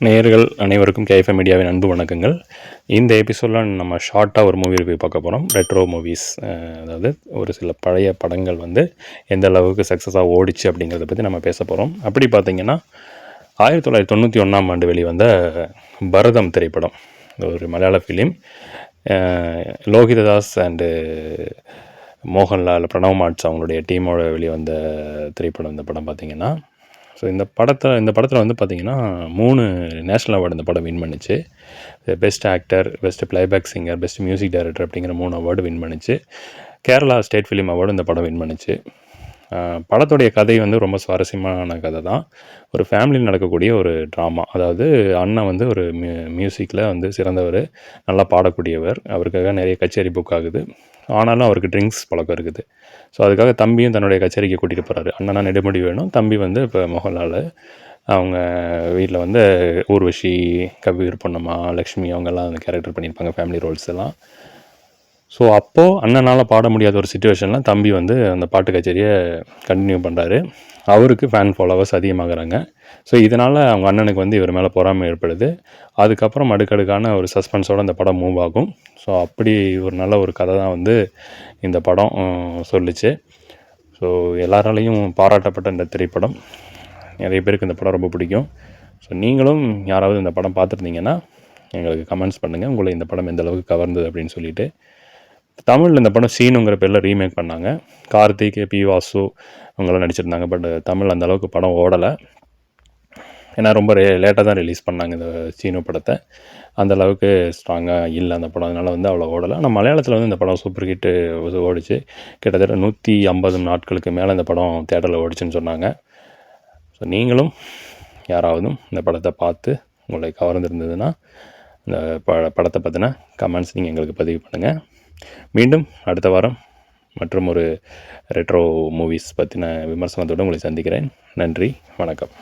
நேயர்கள் அனைவருக்கும் கேஎஃப்எம் மீடியாவின் அன்பு வணக்கங்கள். இந்த எபிசோடில் நம்ம ஷார்ட்டாக ஒரு மூவி ரிவ்யூ பார்க்க போகிறோம். ரெட்ரோ மூவிஸ், அதாவது ஒரு சில பழைய படங்கள் எந்த அளவுக்கு சக்ஸஸாக ஓடிச்சு அப்படிங்கிறத பற்றி நம்ம பேச போகிறோம். அப்படி பார்த்திங்கன்னா 1991 வெளிவந்த பரதம் திரைப்படம் ஒரு மலையாள ஃபிலிம். லோகிததாஸ் அண்டு மோகன்லால், பிரணவ் மாட்ஸ் அவங்களுடைய டீமோட வெளிவந்த திரைப்படம். இந்த படம் பார்த்திங்கன்னா இந்த படத்தில் பார்த்திங்கன்னா 3 நேஷ்னல் அவார்டு இந்த படம் வின் பண்ணிச்சு. Best actor, best playback singer, best music director அப்படிங்கிற 3 அவார்டு வின் பண்ணிச்சு. கேரளா ஸ்டேட் ஃபிலிம் அவார்டு இந்த படம் வின் பண்ணிச்சு. படத்துடைய கதை ரொம்ப சுவாரஸ்யமான கதை தான். ஒரு ஃபேமிலியில் நடக்கக்கூடிய ஒரு ட்ராமா. அதாவது அண்ணன் ஒரு மியூசிக்கில் சிறந்தவர், நல்லா பாடக்கூடியவர். அவருக்காக நிறைய கச்சேரி புக் ஆகுது. ஆனாலும் அவருக்கு ட்ரிங்க்ஸ் பழக்கம் இருக்குது. ஸோ அதுக்காக தம்பியும் தன்னுடைய கச்சேரிக்கு கூட்டிகிட்டு போகிறாரு. அண்ணனா நெடுமுடி வேணும், தம்பி இப்போ மோகன்லால் அவங்க வீட்டில் ஊர்வஷி, கபீர் பொன்னம்மா, லக்ஷ்மி அவங்கெல்லாம் அந்த கேரக்டர் பண்ணியிருப்பாங்க, ஃபேமிலி ரோல்ஸ் எல்லாம். ஸோ அப்போது அண்ணனால் பாட முடியாத ஒரு சுச்சுவேஷனில் தம்பி அந்த பாட்டு கச்சேரியை கண்டினியூ பண்ணுறாரு. அவருக்கு ஃபேன் ஃபாலோவர்ஸ் அதிகமாகறாங்க. ஸோ இதனால் அவங்க அண்ணனுக்கு இவர் மேலே பொறாமை ஏற்படுது. அதுக்கப்புறம் அடுக்கடுக்கான ஒரு சஸ்பென்ஸோடு அந்த படம் மூவ் ஆகும். ஸோ அப்படி ஒரு நல்ல ஒரு கதை தான் இந்த படம் சொல்லிச்சு. ஸோ எல்லாராலையும் பாராட்டப்பட்ட இந்த திரைப்படம், நிறைய பேருக்கு இந்த படம் ரொம்ப பிடிக்கும். ஸோ நீங்களும் யாராவது இந்த படம் பார்த்துருந்தீங்கன்னா எங்களுக்கு கமெண்ட்ஸ் பண்ணுங்கள், உங்களை இந்த படம் எந்த அளவுக்கு கவர்ந்தது அப்படின்னு சொல்லிட்டு. தமிழில் இந்த படம் சீனுங்கிற பேரில் ரீமேக் பண்ணாங்க. கார்த்திக், பி வாசு அவங்களாம் நடிச்சிருந்தாங்க. பட் தமிழ் அந்தளவுக்கு படம் ஓடலை. ஏன்னா ரொம்ப லேட்டாக தான் ரிலீஸ் பண்ணாங்க இந்த சீனு படத்தை. அந்தளவுக்கு ஸ்ட்ராங்காக இல்லை அந்த படம். அதனால் அவ்வளோ ஓடலை. ஆனால் மலையாளத்தில் இந்த படம் சூப்பர் ஹிட்டு ஓடிச்சு. கிட்டத்தட்ட 150 நாட்களுக்கு மேலே இந்த படம் தியேட்டரில் ஓடிச்சுன்னு சொன்னாங்க. ஸோ நீங்களும் யாராவது இந்த படத்தை பார்த்து உங்களை கவர்ந்துருந்ததுன்னா இந்த படத்தை பற்றின கமெண்ட்ஸ் நீங்கள் எங்களுக்கு பதிவு பண்ணுங்கள். மீண்டும் அடுத்த வாரம் மற்றும் ஒரு ரெட்ரோ மூவிஸ் பற்றின விமர்சனத்தோடு உங்களை சந்திக்கிறேன். நன்றி, வணக்கம்.